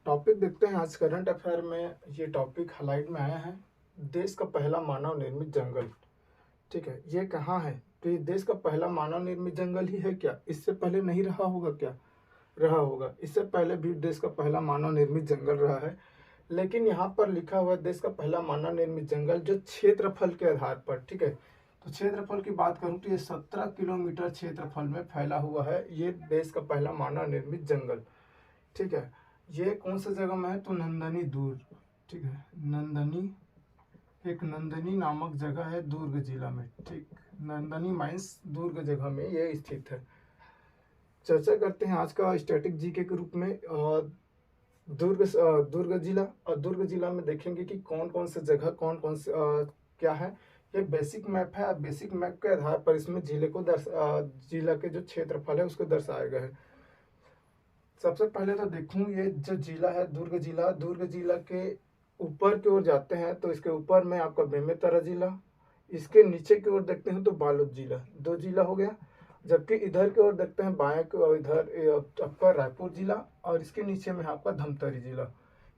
Topic देखते हैं आज करंट अफेयर में। ये टॉपिक हाईलाइट में आया है, देश का पहला मानव निर्मित जंगल। ठीक है, ये कहाँ है? तो ये देश का पहला मानव निर्मित जंगल ही है क्या? इससे पहले नहीं रहा होगा क्या? रहा होगा, इससे पहले भी देश का पहला मानव निर्मित जंगल रहा है। लेकिन यहाँ पर लिखा हुआ है देश का पहला मानव निर्मित जंगल जो क्षेत्रफल के आधार पर। ठीक है, तो क्षेत्रफल की बात करूँ तो ये 17 किलोमीटर क्षेत्रफल में फैला हुआ है ये देश का पहला मानव निर्मित जंगल। ठीक है, ये कौन सा जगह में है? तो नंदनी दूर। ठीक है, नंदनी, एक नंदनी नामक जगह है दुर्ग जिला में। ठीक, नंदनी माइंस दुर्ग जगह में ये स्थित है। चर्चा करते हैं आज का स्टैटिक जीके के रूप में दुर्ग जिला। और दुर्ग जिला में देखेंगे कि कौन कौन से जगह कौन कौन से क्या है। ये बेसिक मैप है, बेसिक मैप के आधार पर इसमें जिले को जिला के जो क्षेत्रफल है उसको दर्शाया गया है। सबसे पहले तो देखूं ये जो जिला है दुर्ग जिला, दुर्ग जिला के ऊपर की ओर जाते हैं तो इसके ऊपर में आपका बेमेतरा जिला, इसके नीचे की ओर देखते हैं तो बालोद जिला, दो जिला हो गया। जबकि इधर की ओर देखते हैं बाएं की ओर, इधर आपका रायपुर जिला और इसके नीचे में आपका धमतरी जिला।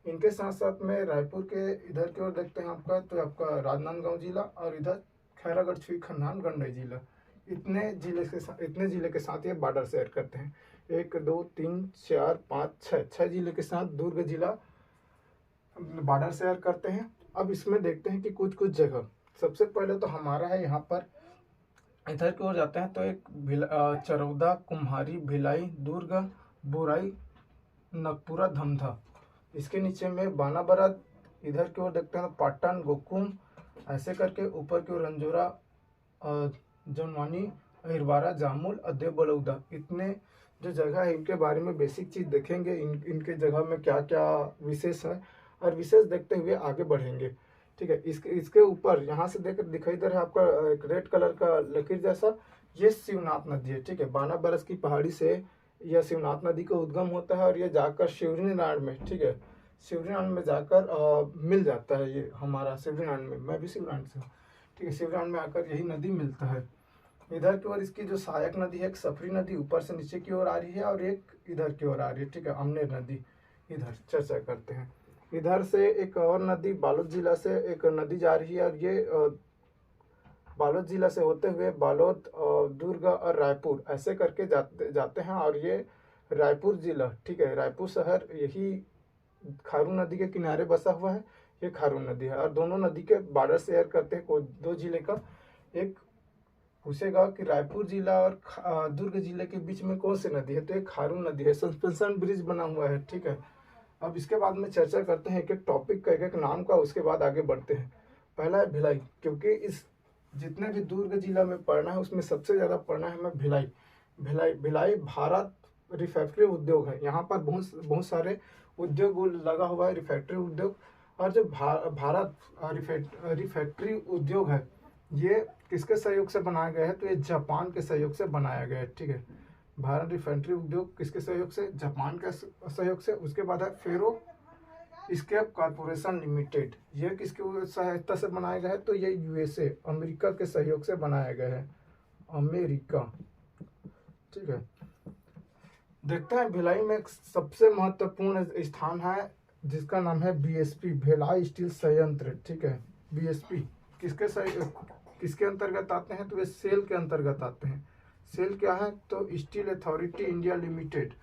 इनके साथ साथ में रायपुर के इधर की ओर देखते हैं आपका तो आपका राजनांदगांव जिला और इधर खैरागढ़ छुई खन्नान गंडई जिला। इतने जिले के साथ ये बॉर्डर शेयर करते हैं। 1 2 3 4 5 6 जिले के साथ दुर्ग जिला बॉर्डर शेयर करते हैं। अब इसमें देखते हैं कि कुछ कुछ जगह, सबसे पहले तो हमारा है यहाँ पर इधर की ओर जाते हैं तो एक चरौदा, कुम्हारी, भिलाई, दुर्ग, बुराई, नगपुरा, धमधा। इसके नीचे में बानाबरद, इधर की ओर देखते हैं पाटन, गोकुम, ऐसे करके ऊपर की ओर रंजोरा, जनवानी, अहिरवारा, जामुल और देवबलौदा। इतने जो जगह है इनके बारे में बेसिक चीज़ देखेंगे, इनके जगह में क्या क्या विशेष है और विशेष देखते हुए आगे बढ़ेंगे। ठीक है, इसके ऊपर यहाँ से देख दिखाई दे रहा है आपका एक रेड कलर का लकीर जैसा, ये शिवनाथ नदी है। ठीक है, 12 बरस की पहाड़ी से यह शिवनाथ नदी का उद्गम होता है और ये जाकर शिवरीनारायण में, ठीक है, शिवरीनारायण में जाकर मिल जाता है। ये हमारा शिवरीनारायण में, मैं भी शिवरीनारायण से हूँ। ठीक है, शिवरीनारायण में आकर यही नदी मिलता है। इधर की ओर इसकी जो सहायक नदी है, एक सफरी नदी ऊपर से नीचे की ओर आ रही है और एक इधर की ओर आ रही है। ठीक है, अमनेर नदी। इधर चर्चा करते हैं, इधर से एक और नदी बालोद जिला से एक नदी जा रही है और ये बालोद जिला से होते हुए बालोद, दुर्ग और रायपुर ऐसे करके जाते हैं और ये रायपुर जिला, ठीक है, रायपुर शहर यही खारून नदी के किनारे बसा हुआ है। ये खारून नदी है और दोनों नदी के बॉर्डर शेयर करते हैं दो जिले का। एक पूछेगा कि रायपुर जिला और दुर्ग जिले के बीच में कौन सी नदी है, तो एक खारून नदी है, सस्पेंशन ब्रिज बना हुआ है। ठीक है, अब इसके बाद में चर्चा करते हैं एक एक टॉपिक का, एक एक नाम का, उसके बाद आगे बढ़ते हैं। पहला है भिलाई, क्योंकि इस जितने भी दुर्ग जिला में पढ़ना है उसमें सबसे ज़्यादा पढ़ना है हमें भिलाई। भिलाई भारत रिफैक्ट्री उद्योग है। यहाँ पर बहुत सारे उद्योग लगा हुआ है, रिफैक्ट्री उद्योग। और जो भारत रिफैक्ट्री उद्योग है ये किसके सहयोग से बनाया गया है? तो ये जापान के सहयोग से बनाया गया है। ठीक है, भारत रिफाइनरी उद्योग किसके सहयोग से? जापान के सहयोग से। उसके बाद है फेरो स्क्रैप कॉर्पोरेशन लिमिटेड, यह किसकी सहायता से बनाया गया है? तो ये यूएसए, अमेरिका के सहयोग से बनाया गया है, अमेरिका। ठीक है, देखते हैं भिलाई में एक सबसे महत्वपूर्ण स्थान है जिसका नाम है बीएसपी, भिलाई स्टील संयंत्र। ठीक है, बीएसपी किसके अंतर्गत आते हैं? तो वे सेल के अंतर्गत आते हैं। सेल क्या है? तो स्टील अथॉरिटी इंडिया लिमिटेड,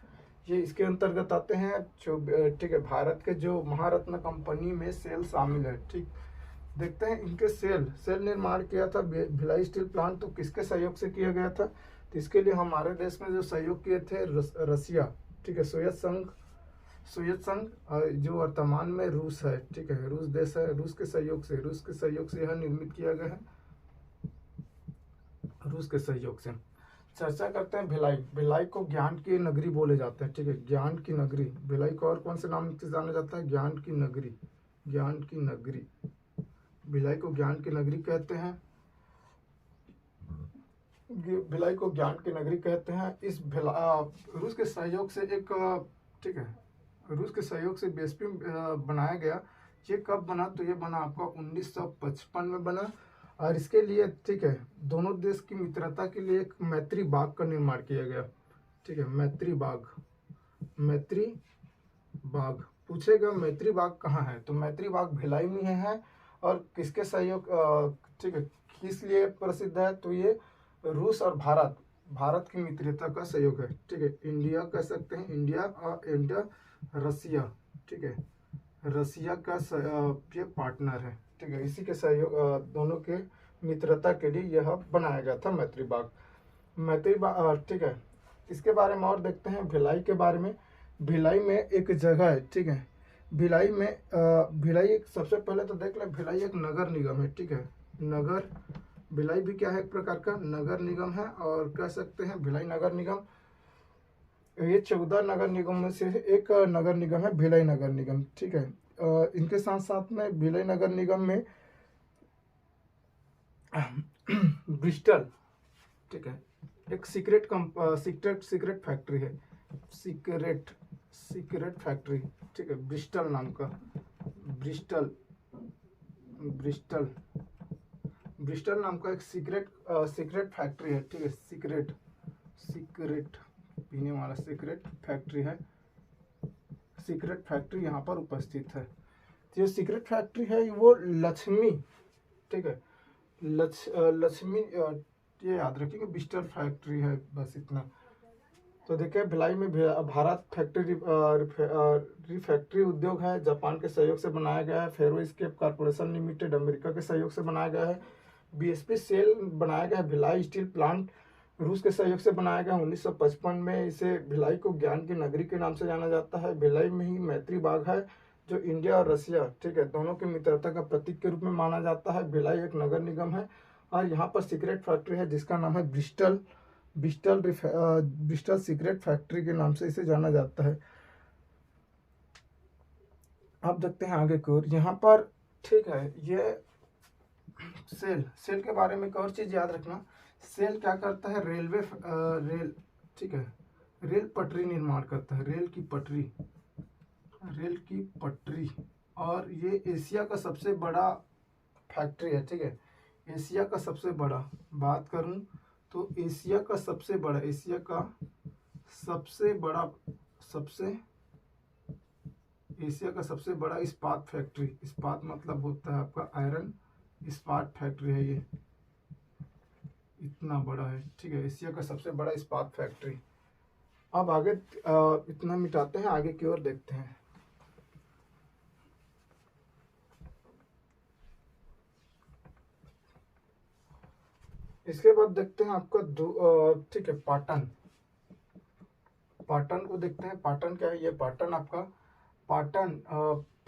ये इसके अंतर्गत आते हैं। ठीक है, भारत के जो महारत्न कंपनी में सेल शामिल है। ठीक, देखते हैं इनके सेल निर्माण किया था भिलाई स्टील प्लांट, तो किसके सहयोग से किया गया था? तो इसके लिए हमारे देश में जो सहयोग किए थे रसिया, ठीक है, सोवियत संघ, जो वर्तमान में रूस है। ठीक है, रूस देश है, रूस के सहयोग से यह निर्मित किया गया है, रूस के सहयोग से। चर्चा करते हैं भिलाई को ज्ञान की नगरी बोले जाते हैं। ठीक है, ज्ञान की नगरी। भिलाई को और कौन से नाम से जाना जाता है? ज्ञान की नगरी, ज्ञान की नगरी। भिलाई को ज्ञान की नगरी कहते हैं, भिलाई को ज्ञान की नगरी कहते हैं। इस रूस के सहयोग से एक, ठीक है, रूस के सहयोग से बीएसपी बनाया गया। ये कब बना? तो ये बना आपका 1955 में बना। और इसके लिए, ठीक है, दोनों देश की मित्रता के लिए एक मैत्री बाग का निर्माण किया गया। ठीक है, मैत्री बाग पूछेगा मैत्री बाग कहाँ है, तो मैत्री बाग भिलाई में है। और किसके सहयोग, ठीक है, किस लिए प्रसिद्ध है, तो ये रूस और भारत भारत की मित्रता का सहयोग है। ठीक है, इंडिया कह सकते हैं, इंडिया और इंडिया रसिया, ठीक है, रसिया का ये पार्टनर है। ठीक है, इसी के सहयोग, दोनों के मित्रता के लिए यह बनाया गया था मैत्री बाग। मैत्री बाग, ठीक है, इसके बारे में और देखते हैं भिलाई के बारे में। भिलाई में एक जगह है, ठीक है, भिलाई में भिलाई एक, सबसे पहले तो देख ले, भिलाई एक नगर निगम है। ठीक है, नगर, भिलाई भी क्या है, एक प्रकार का नगर निगम है, और कह सकते हैं भिलाई नगर निगम, ये 14 नगर निगम में से एक नगर निगम है भिलाई नगर निगम। ठीक है, इनके साथ साथ में भिलाई नगर निगम में ब्रिस्टल, ठीक है, एक सीक्रेट फैक्ट्री है, सीक्रेट फैक्ट्री, ठीक है, ब्रिस्टल नाम का, ब्रिस्टल ब्रिस्टल ब्रिस्टल नाम का एक सीक्रेट फैक्ट्री है। ठीक है, सीक्रेट पीने वाला सीक्रेट फैक्ट्री है, सीक्रेट फैक्ट्री यहाँ पर उपस्थित है। जो सीक्रेट फैक्ट्री है वो लक्ष्मी, ठीक है, लक्ष्मी, ये याद रखिए, ब्रिस्टल फैक्ट्री है, बस इतना। तो देखिए भिलाई में भारत फैक्ट्री रिफैक्ट्री उद्योग है, जापान के सहयोग से बनाया गया है। फेरो स्केप कॉर्पोरेशन लिमिटेड अमेरिका के सहयोग से बनाया गया है। बीएसपी सेल बनाया गया है। भिलाई स्टील प्लांट रूस के सहयोग से बनाया गया 1955 में। इसे भिलाई को ज्ञान की नगरी के नाम से जाना जाता है। भिलाई में ही मैत्री बाग है, जो इंडिया और रसिया, ठीक है, दोनों की मित्रता का प्रतीक के रूप में माना जाता है। भिलाई एक नगर निगम है, और यहाँ पर सीक्रेट फैक्ट्री है जिसका नाम है ब्रिस्टल सीक्रेट फैक्ट्री के नाम से इसे जाना जाता है। अब देखते हैं आगे की ओर, यहाँ पर, ठीक है, ये सेल के बारे में एक और चीज याद रखना। सेल क्या करता है, रेल, ठीक है, रेल पटरी निर्माण करता है, रेल की पटरी, और ये एशिया का सबसे बड़ा फैक्ट्री है। ठीक है, एशिया का सबसे बड़ा, बात करूं तो एशिया का सबसे बड़ा इस्पात फैक्ट्री, इस्पात मतलब होता है आपका आयरन, इस्पात फैक्ट्री है ये, इतना बड़ा है। ठीक है, एशिया का सबसे बड़ा इस्पात फैक्ट्री। अब आगे इतना मिटाते हैं, आगे की ओर देखते हैं। इसके बाद देखते हैं आपका ठीक है, पाटन को देखते हैं। पाटन क्या है, ये पाटन आपका, पाटन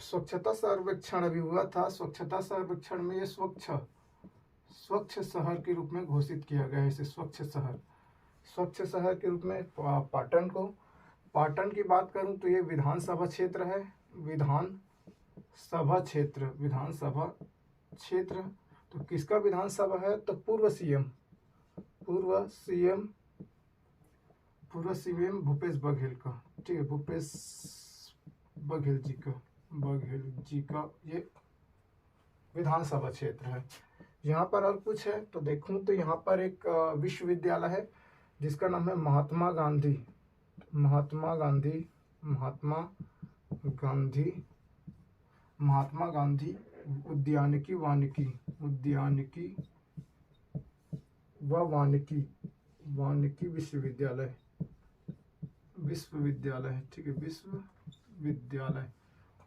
स्वच्छता सर्वेक्षण अभी हुआ था। स्वच्छता सर्वेक्षण में ये स्वच्छ शहर के रूप में घोषित किया गया है इसे, स्वच्छ शहर के रूप में पाटन को। पाटन की बात करूं तो ये विधानसभा क्षेत्र है, विधानसभा क्षेत्र। तो किसका विधानसभा है, तो पूर्व सीएम भूपेश बघेल का, ठीक है, भूपेश बघेल जी का ये विधानसभा क्षेत्र है। यहाँ पर और कुछ है तो देखूं तो यहाँ पर एक विश्वविद्यालय है जिसका नाम है महात्मा गांधी उद्यानिकी वानिकी विश्वविद्यालय है। ठीक है, विश्वविद्यालय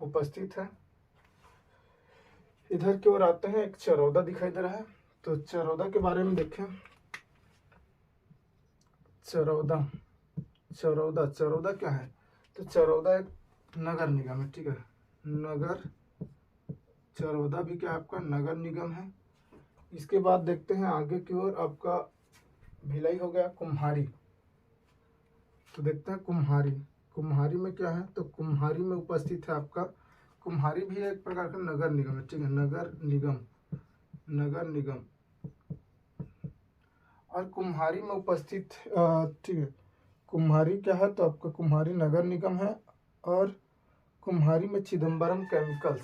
उपस्थित है। इधर की ओर आते हैं, एक चरौदा दिखाई दे रहा है, तो चरौदा के बारे में देखें। चरौदा क्या है, तो चरौदा एक नगर निगम है। ठीक है, चरौदा भी क्या आपका नगर निगम है। इसके बाद देखते हैं आगे की ओर, आपका भिलाई हो गया कुम्हारी। तो देखते हैं कुम्हारी में क्या है, तो कुम्हारी में उपस्थित है आपका, कुम्हारी भी एक प्रकार का नगर निगम है। ठीक है, नगर निगम और कुम्हारी में उपस्थित, ठीक है, कुम्हारी क्या है, तो आपका कुम्हारी नगर निगम है। और कुम्हारी में चिदम्बरम केमिकल्स,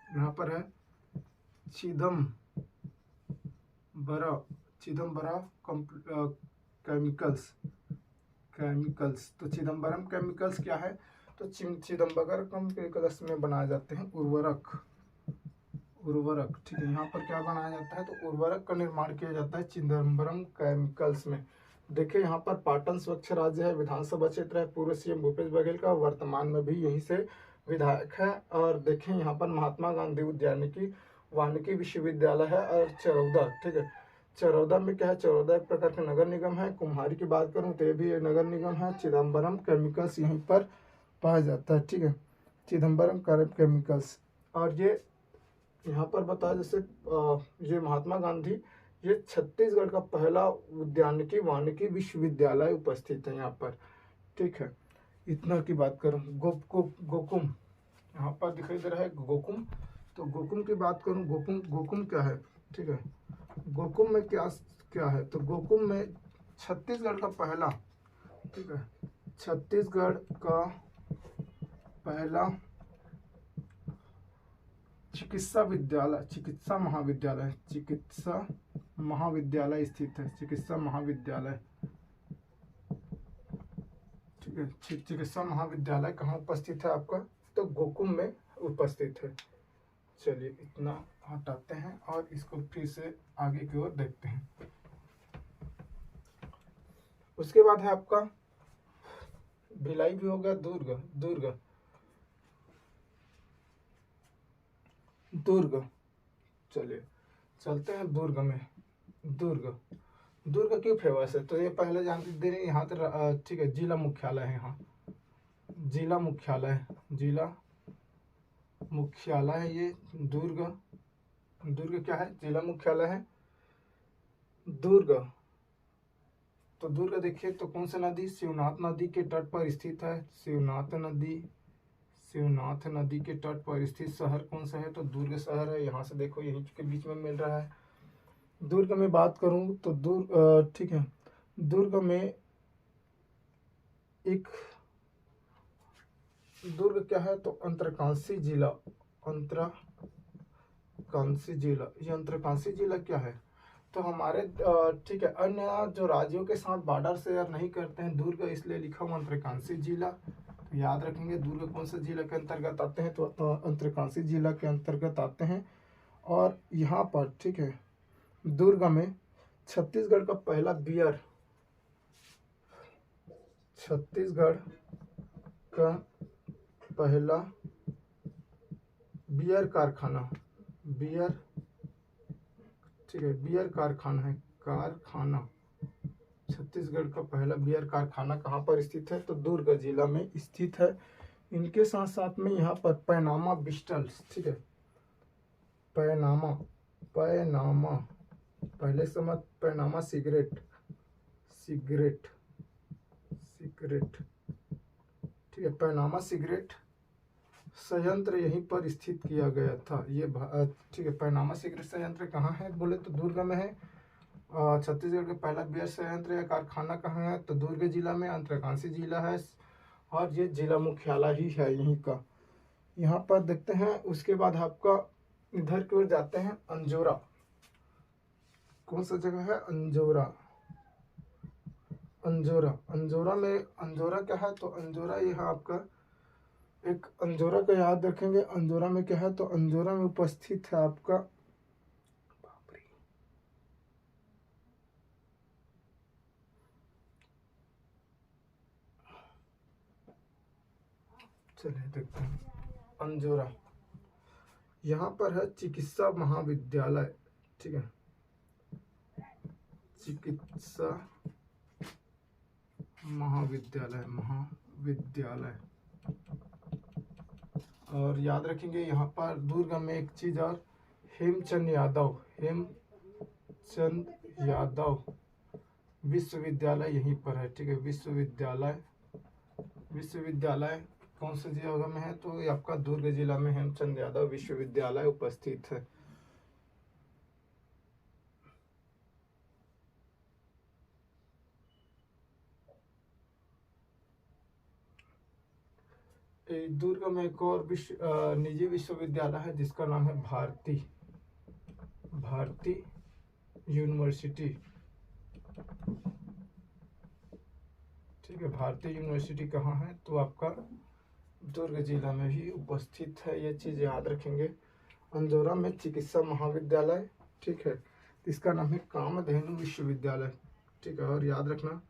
यहाँ पर है चिदम्बरा केमिकल्स। तो चिदम्बरम केमिकल्स क्या है, तो चिदम्बरम के कलश में बनाए जाते हैं उर्वरक। उर्वरक, ठीक है। यहाँ पर क्या बनाया जाता है, तो उर्वरक का निर्माण किया जाता है चिदम्बरम केमिकल्स में। देखिए यहाँ पर पाटन स्वच्छ राज्य है, विधानसभा क्षेत्र है, पूर्व सीएम भूपेश बघेल का, वर्तमान में भी यहीं से विधायक है। और देखें यहाँ पर महात्मा गांधी उद्यानिकी वानिकी विश्वविद्यालय है और चरौदा, ठीक है। चरौदा में क्या है, चरौदा एक प्रकार का नगर निगम है। कुम्हारी की बात करूँ तो ये भी एक नगर निगम है। चिदम्बरम केमिकल्स यहीं पर पाया जाता है, ठीक है, चिदम्बरम केमिकल्स। और ये यहाँ पर बताया जैसे ये महात्मा गांधी, ये छत्तीसगढ़ का पहला उद्यानिकी वानिकी विश्वविद्यालय उपस्थित है यहाँ पर, ठीक है। इतना की बात करूँ, गोकुम यहाँ पर दिखाई दे रहा है गोकुम। तो गोकुम की बात करूँ, गोकुम क्या है, ठीक है। गोकुम में क्या क्या है, तो गोकुम में छत्तीसगढ़ का पहला, ठीक है, छत्तीसगढ़ का पहला चिकित्सा महाविद्यालय स्थित है। चिकित्सा महाविद्यालय, ठीक है। चिकित्सा महाविद्यालय कहाँ उपस्थित है आपका, तो गोकुम में उपस्थित है। चलिए इतना हटाते हैं और इसको फिर से आगे की ओर देखते हैं। उसके बाद है आपका भिलाई भी हो गया, दुर्ग। चलिए चलते हैं दुर्ग में। दुर्ग क्यों फेमस है, तो ये पहले जानते दे रहे यहाँ तो, ठीक है, जिला मुख्यालय है यहाँ, जिला मुख्यालय है ये दुर्ग क्या है, जिला मुख्यालय है दुर्ग। तो दुर्ग देखिए तो कौन सा नदी, शिवनाथ नदी के तट पर स्थित है। शिवनाथ नदी के तट पर स्थित शहर कौन सा है, तो दुर्ग शहर है। यहाँ से देखो यहीं के बीच में मिल रहा है। दुर्ग में बात करूं तो ठीक है, दुर्ग में एक दुर्ग क्या है, तो अंतरकाशी जिला। ये अंतरकाशी जिला क्या है, तो हमारे ठीक है, अन्य जो राज्यों के साथ बॉर्डर शेयर नहीं करते हैं दुर्ग, इसलिए लिखा हुआ अंतरकाशी जिला। तो याद रखेंगे दुर्ग कौन सा जिला के अंतर्गत आते हैं, तो अंतरकाशी जिला के अंतर्गत आते हैं। और यहाँ पर, ठीक है, दुर्ग में छत्तीसगढ़ का पहला बियर कारखाना, ठीक है, बियर कारखाना छत्तीसगढ़ का पहला बियर कारखाना कहाँ पर स्थित है, तो दुर्ग जिला में स्थित है। इनके साथ साथ में यहाँ पर पैनामा बिस्टल्स, ठीक है, पैनामा पहले समझ, पैनामा सिगरेट, ठीक है, पैनामा सिगरेट संयंत्र यहीं पर स्थित किया गया था। ये ठीक है, पैनामा सिगरेट संयंत्र कहाँ है बोले तो दुर्ग में है। छत्तीसगढ़ का पहला बियर संयंत्र या कारखाना कहाँ है, तो दुर्ग जिला में, अंतरकाशी जिला है। और ये जिला मुख्यालय ही है यहीं का। यहाँ पर देखते हैं, उसके बाद आपका इधर की ओर जाते हैं, अंजोरा। कौन सा जगह है, अंजोरा में, अंजोरा क्या है, तो अंजोरा यह आपका एक, अंजोरा का याद रखेंगे, अंजोरा में क्या है, तो अंजोरा में उपस्थित है आपका, चलिए देखते हैं अंजोरा। यहाँ पर है चिकित्सा महाविद्यालय, ठीक है, चिकित्सा महाविद्यालय। और याद रखेंगे यहाँ पर दुर्ग में एक चीज और, हेमचंद यादव विश्वविद्यालय यहीं पर है, ठीक है, विश्वविद्यालय कौन से जगह में है, तो ये आपका दुर्ग जिला में हेमचंद यादव विश्वविद्यालय उपस्थित है। दुर्ग में एक और निजी विश्वविद्यालय है जिसका नाम है भारती यूनिवर्सिटी, ठीक है। भारतीय यूनिवर्सिटी कहाँ है, तो आपका दुर्ग जिला में भी उपस्थित है, ये चीज़ याद रखेंगे। अंजोरा में चिकित्सा महाविद्यालय, ठीक है, इसका नाम है कामधेनु विश्वविद्यालय, ठीक है। और याद रखना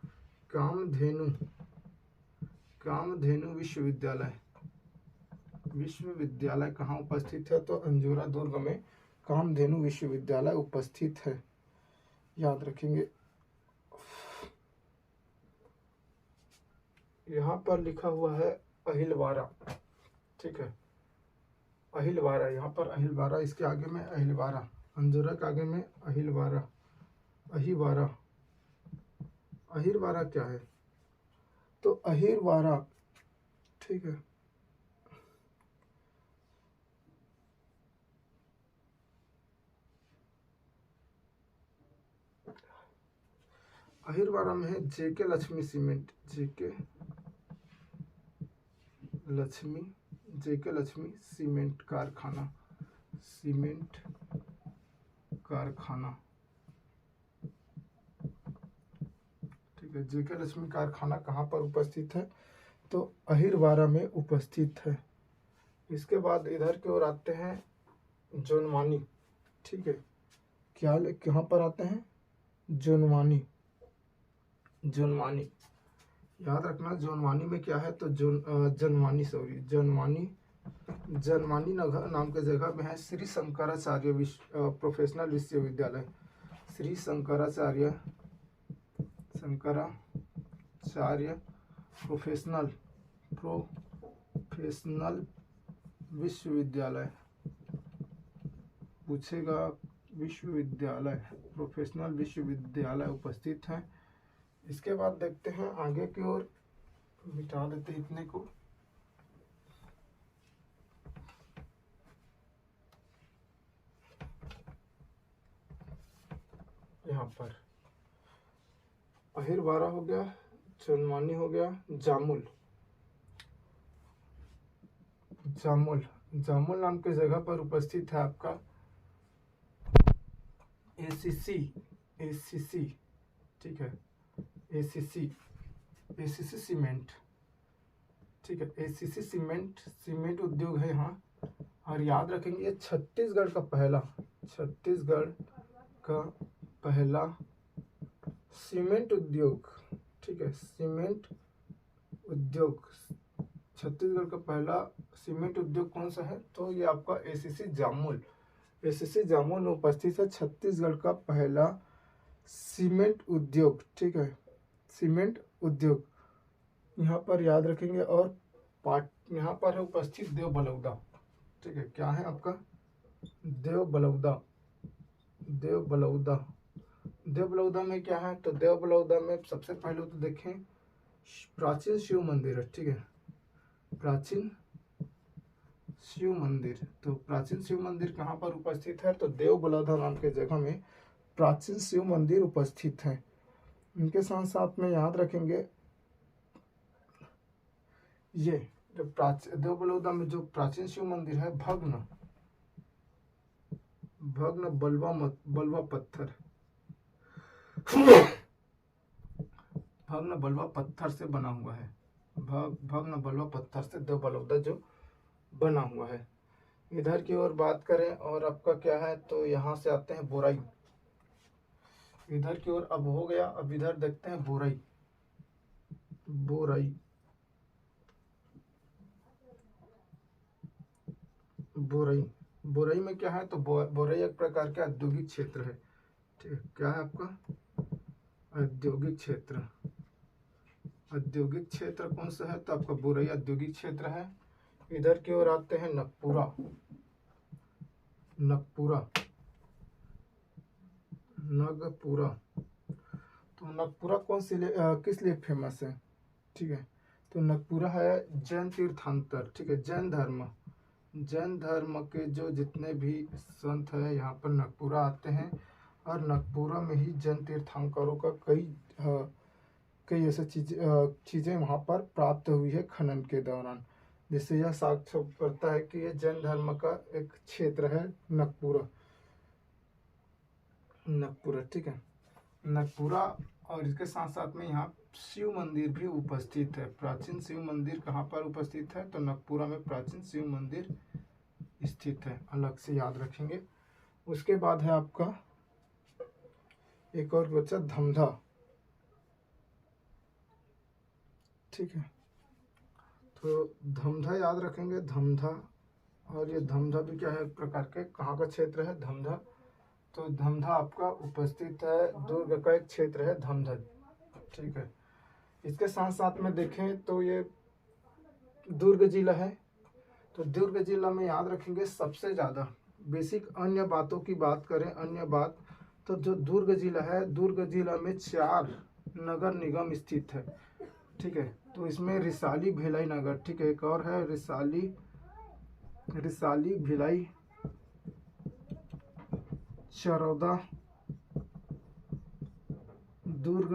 कामधेनु, कामधेनु विश्वविद्यालय, विश्वविद्यालय कहाँ उपस्थित है, तो अंजोरा दुर्ग में कामधेनु विश्वविद्यालय उपस्थित है, याद रखेंगे। यहाँ पर लिखा हुआ है अहिलवारा, ठीक है, अहिलवारा, यहाँ पर अहिलवारा, इसके आगे में अहिलवारा, अंजोरा के आगे में अहिलवारा, अहिवारा, अहिरवारा क्या है, तो अहिरवारा, ठीक है। अहिरवारा में है जेके लक्ष्मी सीमेंट, जेके लक्ष्मी सीमेंट कारखाना, सीमेंट कारखाना, ठीक है। जेके लक्ष्मी कारखाना कहाँ पर उपस्थित है, तो अहिरवारा में उपस्थित है। इसके बाद इधर की ओर आते हैं जोनवानी, ठीक है, क्या कहाँ पर आते हैं, जोनवानी, जोनवानी, याद रखना जोनवानी में क्या है, तो जनवानी, सॉरी जनवानी, जनवानी नगर नाम के जगह में है श्री शंकराचार्य प्रोफेशनल विश्वविद्यालय, श्री शंकराचार्य प्रोफेशनल विश्वविद्यालय, पूछेगा विश्वविद्यालय, प्रोफेशनल विश्वविद्यालय उपस्थित है। इसके बाद देखते हैं आगे की ओर, मिटा देते हैं इतने को। यहाँ पर अहिरवारा हो गया, जोनवानी हो गया, जामुल, जामुल, जामुल नाम की जगह पर उपस्थित है आपका एसीसी, ठीक है, एसीसी सीमेंट, ठीक है, एसीसी सीमेंट उद्योग है यहाँ। और याद रखेंगे ये छत्तीसगढ़ का पहला सीमेंट उद्योग, ठीक है, सीमेंट उद्योग, छत्तीसगढ़ का पहला सीमेंट उद्योग कौन सा है, तो ये आपका एसीसी जामुल में उपस्थित है, छत्तीसगढ़ का पहला सीमेंट उद्योग, ठीक है, सीमेंट उद्योग, यहाँ पर याद रखेंगे। और यहाँ पर है उपस्थित देवबलौदा, ठीक है, क्या है आपका देवबलौदा में क्या है, तो देवबलौदा में सबसे पहले तो देखें प्राचीन शिव मंदिर है, ठीक है, प्राचीन शिव मंदिर, तो प्राचीन शिव मंदिर कहाँ पर उपस्थित है, तो देवबलौदा नाम के जगह में प्राचीन शिव मंदिर उपस्थित है। इनके साथ साथ में याद रखेंगे ये जो देवबलौदा में जो प्राचीन शिव मंदिर है, भग्न बलवा पत्थर, भग्न बलवा पत्थर से बना हुआ है, भग्न बलवा पत्थर से देवबलौदा जो बना हुआ है। इधर की ओर बात करें और आपका क्या है, तो यहाँ से आते हैं बोराई, इधर की ओर अब हो गया। अब इधर देखते हैं बोराई में क्या है, तो बोराई एक प्रकार का औद्योगिक क्षेत्र है, ठीक है, क्या है आपका औद्योगिक क्षेत्र कौन सा है, तो आपका बोराई औद्योगिक क्षेत्र है। इधर की ओर आते हैं नगपुरा, तो नगपुरा किस लिए फेमस है, ठीक है, तो नगपुरा है जैन तीर्थंकर, ठीक है, जैन धर्म के जो जितने भी संत हैं यहाँ पर नगपुरा आते हैं, और नगपुरा में ही जैन तीर्थंकरों का कई ऐसे चीज़ें वहाँ पर प्राप्त हुई है खनन के दौरान, जिससे यह साक्ष्य करता है कि यह जैन धर्म का एक क्षेत्र है नगपुरा, ठीक है। नगपुरा और इसके साथ साथ में यहाँ शिव मंदिर भी उपस्थित है। प्राचीन शिव मंदिर कहाँ पर उपस्थित है? तो नगपुरा में प्राचीन शिव मंदिर स्थित है, अलग से याद रखेंगे। उसके बाद है आपका एक और बच्चा धमधा, ठीक है। तो धमधा याद रखेंगे, धमधा। और ये धमधा भी क्या है, एक प्रकार के कहाँ का क्षेत्र है? धमधा। तो धमधा आपका उपस्थित है, दुर्ग का एक क्षेत्र है धमधा, ठीक है। इसके साथ साथ में देखें तो ये दुर्ग जिला है। तो दुर्ग जिला में याद रखेंगे सबसे ज़्यादा बेसिक अन्य बातों की बात करें, अन्य बात, तो जो दुर्ग जिला है, दुर्ग जिला में 4 नगर निगम स्थित है, ठीक है। तो इसमें रिसाली भिलाई नगर, ठीक है, एक और है रिसाली भिलाई, चरौदा, दुर्ग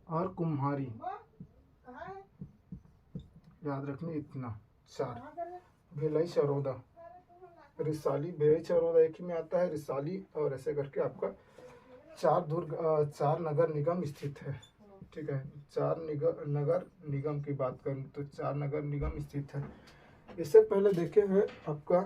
और कुम्हारी, याद रखने इतना 4। भिलाई चरौदा, रिसाली भिलाई चरौदा एक ही में आता है, रिसाली, और ऐसे करके आपका 4 नगर निगम स्थित है, ठीक है। 4 नगर निगम की बात करूँ तो 4 नगर निगम स्थित है। इससे पहले देखे हैं आपका